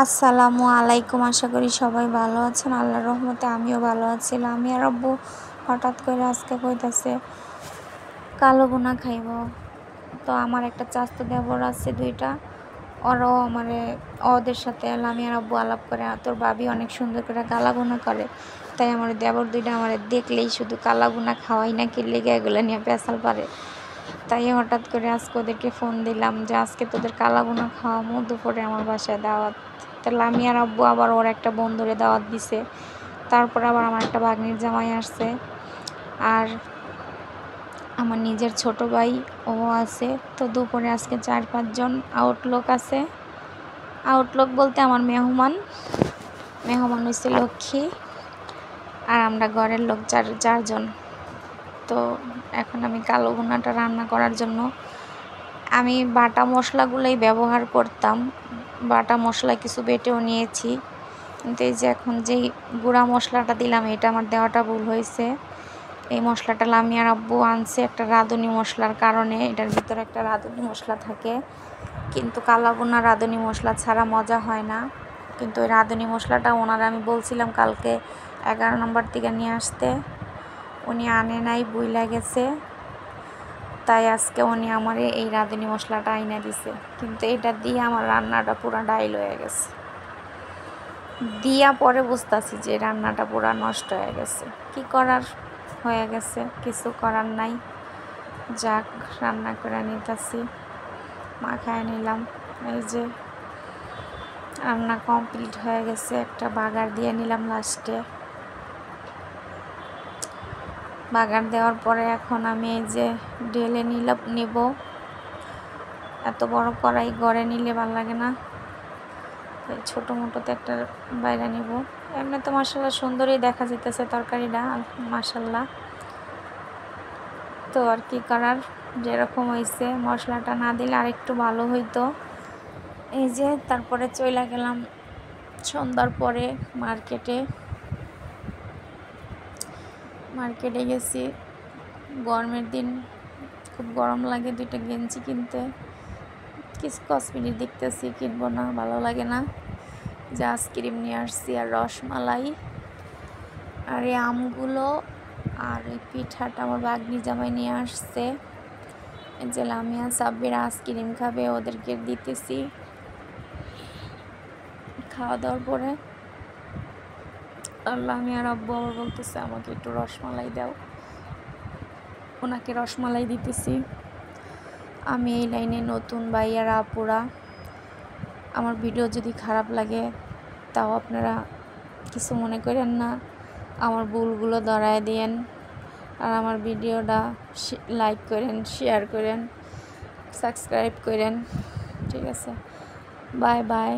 আসসালামু আলাইকুম। আশা করি সবাই ভালো আছেন। আল্লাহর রহমতে আমিও ভালো আছি। আমি আর আব্বু হঠাৎ করে আজকে কইতাছে কালো ভুনা খাইব। তো আমার একটা চাচতো দেবর আছে দুইটা, ওরাও ওদের সাথে আমি আর আব্বু আলাপ করে তোর ভাবি অনেক সুন্দর করে কালা ভুনা করে, তাই আমার দেবর দুইটা আমার দেখলেই শুধু কালা ভুনা খাওয়াই না কি লেগে এগুলো নিয়ে পেঁচাল পারে। তাই হঠাৎ করে আজকে ওদেরকে ফোন দিলাম যে আজকে তোদের কালা ভুনা খাওয়াবো, দুপুরে আমার বাসায় দাওয়াত। তাহলে আমি আর আব্বু আবার ওর একটা বন্ধুরে দাওয়াত দিছে। তারপরে আবার আমার একটা ভাগ্নির জামাই আসছে, আর আমার নিজের ছোট ভাই ও আছে। তো দুপুরে আজকে 4-5 জন আউটলোক আছে। আউটলোক বলতে আমার মেহমান হয়েছে লক্ষ্মী, আর আমরা ঘরের লোক চারজন। তো এখন আমি কালো ভুনাটা রান্না করার জন্য আমি বাটা মশলাগুলোই ব্যবহার করতাম। বাটা মশলা কিছু বেটেও নিয়েছি, কিন্তু এই যে এখন যেই গুঁড়া মশলাটা দিলাম এটা আমার দেওয়াটা ভুল হয়েছে। এই মশলাটা আমি আর আব্বু আনছে একটা রাঁধুনি মশলার কারণে, এটার ভিতরে একটা রাঁধুনি মশলা থাকে, কিন্তু কালা ভুনা রাঁধুনি মশলা ছাড়া মজা হয় না। কিন্তু ওই রাঁধুনি মশলাটা ওনারা আমি বলছিলাম কালকে 11 নম্বর থেকে নিয়ে আসতে, উনি আনে নাই, বুইলা গেছে। তাই আজকে উনি আমার এই রাঁধুনি মশলাটা আইনা দিছে, কিন্তু এটা দিয়ে আমার রান্নাটা পুরো ডাইল হয়ে গেছে। দিয়া পরে বুঝতেছি যে রান্নাটা পুরো নষ্ট হয়ে গেছে। কি করার, হয়ে গেছে, কিছু করার নাই। যাক, রান্না করে নিতেছি, মাখায় নিলাম। এই যে রান্না কমপ্লিট হয়ে গেছে, একটা বাগার দিয়ে নিলাম লাস্টে। বাগার দেওয়ার পরে এখন আমি এই যে ঢেলে নিব। এত বড় কড়াই গড়ে নিলে ভালো লাগে না, ছোটো মোটোতে একটা বাইরে নিব। এমনি তো মাশাআল্লাহ সুন্দরই দেখা যেতেছে তরকারিটা, মাশাআল্লাহ। তো আর কি করার, যেরকম হয়েছে, মশলাটা না দিলে আর একটু ভালো হইতো। এই যে তারপরে চইলা গেলাম সন্ধ্যার পরে মার্কেটে গেছি। গরমের দিন খুব গরম লাগে, 2টা গেঞ্জি কিনতে। কিছু কসমেটিক দেখতেছি, কিনবো না, ভালো লাগে না। যে আইসক্রিম নিয়ে আসছি আর রসমালাই, আর এই আমগুলো, আর এই পিঠাটা আমার ভাগ্নি জামাই নিয়ে আসছে। এই যে লামিয়া সাব্বির আইসক্রিম খাবে, ওদেরকে দিতেছি। খাওয়া দাওয়ার পরে আমি আর আব্বু আবার বলতেছে আমাকে একটু রসমালাই দাও, ওনাকে রসমালাই দিতেছি। আমি এই লাইনে নতুন, ভাইয়ারা আপুরা, আমার ভিডিও যদি খারাপ লাগে তাও আপনারা কিছু মনে করেন না, আমার ভুলগুলো ধরায় দিয়েন, আর আমার ভিডিওটা লাইক করেন, শেয়ার করেন, সাবস্ক্রাইব করেন। ঠিক আছে, বাই বাই।